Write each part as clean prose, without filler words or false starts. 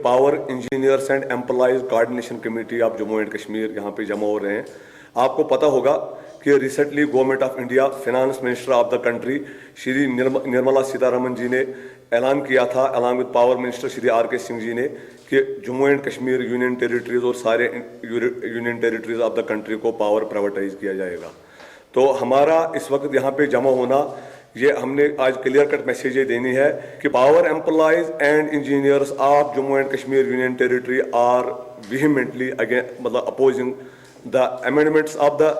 Power engineers and employees coordination committee of Jammu and Kashmir यहाँ पे जमा हो रहे हैं। आपको पता होगा कि recently government of India finance minister of the country Shri Nirmala Sitharaman ji ने ऐलान किया था along with power minister Shri RK Singh ji ने कि Jammu and Kashmir union territories और सारे union territories of the country को पावर प्राइवेटाइज किया जाएगा। तो हमारा इस वक्त यहाँ पे जमा होना, ये हमने आज क्लियर कट मैसेज ये देनी है कि power employees and engineers of Jammu and Kashmir union territory are vehemently again मतलब opposing the amendments of the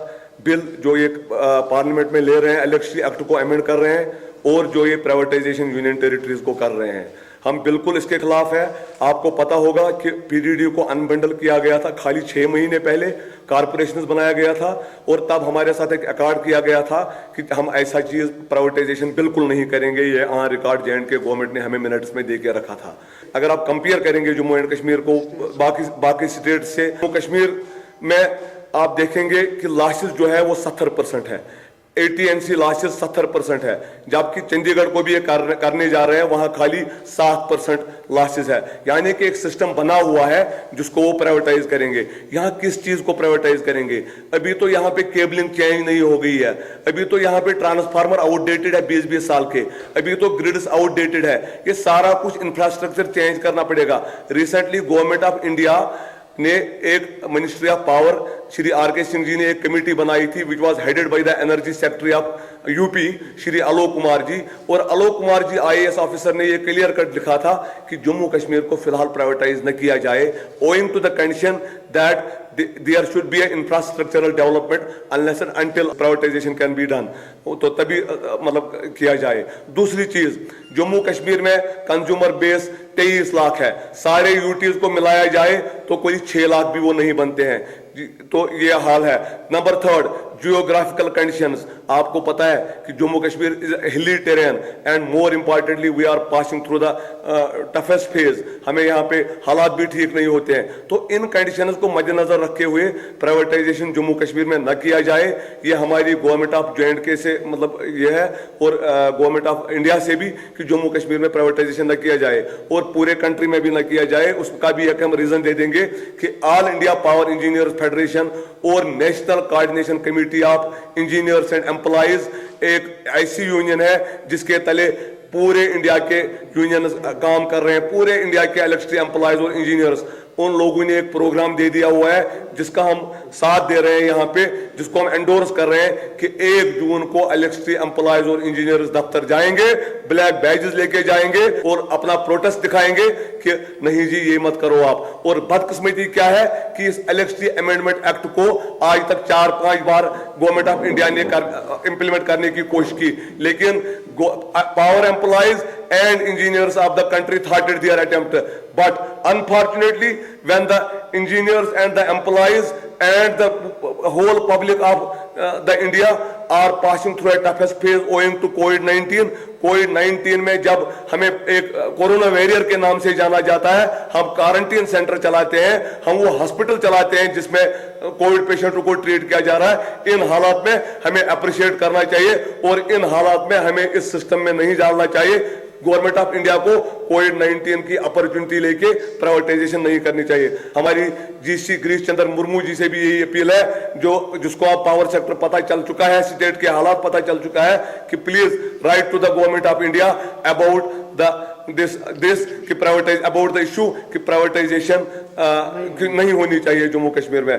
bill जो ये पार्लियामेंट में ले रहे हैं, इलेक्ट्रिसिटी एक्ट को अमेंड कर रहे हैं और जो ये प्राइवेटाइजेशन यूनियन टेरिटरीज को कर रहे हैं। हम बिल्कुल इसके खिलाफ है। आपको पता होगा कि PDD को अनबंडल किया गया था, खाली 6 महीने पहले कारपोरेशन बनाया गया था और तब हमारे साथ एक अकॉर्ड किया गया था कि हम ऐसा चीज प्राइवेटाइजेशन बिल्कुल नहीं करेंगे। ये ऑन रिकॉर्ड J&K गवर्नमेंट ने हमें मिनट्स में दे के रखा था। अगर आप कंपेयर करेंगे जम्मू एंड कश्मीर को बाकी स्टेट से, जम्मू कश्मीर में आप देखेंगे कि लॉसेस जो है वो 70% है, AT&C लॉसेस 70% है, जबकि चंडीगढ़ को भी ये करने जा रहे हैं, वहां खाली 7% लॉसेस है। यानी कि एक सिस्टम बना हुआ है जिसको वो प्राइवेटाइज करेंगे। यहाँ किस चीज को प्राइवेटाइज करेंगे? अभी तो यहाँ पे केबलिंग चेंज नहीं हो गई है, अभी तो यहाँ पे ट्रांसफार्मर आउटडेटेड है 20-20 साल के, अभी तो ग्रिड्स आउटडेटेड है। ये सारा कुछ इंफ्रास्ट्रक्चर चेंज करना पड़ेगा। रिसेंटली गवर्नमेंट ऑफ इंडिया ने एक ministry of power Shri RK Singh ji ने एक कमेटी बनाई थी which was headed by the energy secretary of UP Shri Alok Kumar ji, और आलोक कुमार जी IAS ऑफिसर ने ये क्लियर कट लिखा था कि जम्मू कश्मीर को फिलहाल प्राइवेटाइज न किया जाए owing to the condition that there should be an infrastructural development unless and until privatization can be done, तो तभी मतलब किया जाए। दूसरी चीज, जम्मू कश्मीर में कंज्यूमर बेस 23 लाख है, सारे यूटीज को मिलाया जाए तो कोई 6 लाख भी वो नहीं बनते हैं, तो ये हाल है। Number 3, geographical conditions. आपको पता है कि Jammu Kashmir is hilly terrain and more importantly we are passing through the toughest phase. हमें यहाँ पे हालात भी ठीक नहीं होते हैं। तो इन कंडीशंस को मद्देनजर रखे हुए प्राइवेटाइजेशन जम्मू कश्मीर में न किया जाए, ये हमारी गवर्नमेंट ऑफ J&K से मतलब ये है, और गवर्नमेंट ऑफ इंडिया से भी कि जम्मू कश्मीर में प्राइवेटाइजेशन न किया जाए और पूरे कंट्री में भी न किया जाए। उसका भी एक हम रीजन दे देंगे कि all India power engineers federation और national coordination committee of engineers and employees एक ऐसी यूनियन है जिसके तले पूरे इंडिया के यूनियन काम कर रहे हैं, पूरे इंडिया के इलेक्ट्रिसिटी एम्प्लॉयज और इंजीनियर्स। उन लोगों ने एक प्रोग्राम दे दिया हुआ है जिसका हम साथ दे रहे हैं यहाँ पे, जिसको हम एंडोर्स कर रहे हैं कि 1 जून को इलेक्ट्रिसिटी एम्प्लॉयज और इंजीनियर्स दफ्तर जाएंगे, ब्लैक बैजेस लेके जाएंगे और अपना प्रोटेस्ट दिखाएंगे कि नहीं जी ये मत करो आप। और बदकिस्मती क्या है कि इस इलेक्ट्रिसिटी अमेंडमेंट एक्ट को आज तक 4-5 बार गवर्नमेंट ऑफ इंडिया ने इंप्लीमेंट करने की कोशिश की, लेकिन power employees and engineers of the country thwarted their attempt. But unfortunately, when the engineers and the employees and the whole public of the India are passing through a toughest phase owing to COVID-19 में जब हमें एक corona warrior के नाम से जाना जाता है, हम क्वारंटीन सेंटर चलाते हैं, हम वो हॉस्पिटल चलाते हैं जिसमें कोविड पेशेंटों को ट्रीट किया जा रहा है। इन हालात में हमें अप्रिशिएट करना चाहिए और इन हालात में हमें इस सिस्टम में नहीं डालना चाहिए। गवर्नमेंट ऑफ इंडिया को COVID-19 की अपॉर्चुनिटी लेके प्राइवेटाइजेशन नहीं करनी चाहिए। हमारी GC गिरीश चंद्र मुर्मू जी से भी यही अपील है, जिसको आप पावर सेक्टर पता चल चुका है, स्टेट के हालात पता चल चुका है, कि please write to the government of India about this कि प्राइवेटाइज अबाउट द इशू कि प्राइवेटाइजेशन नहीं होनी चाहिए जम्मू कश्मीर में।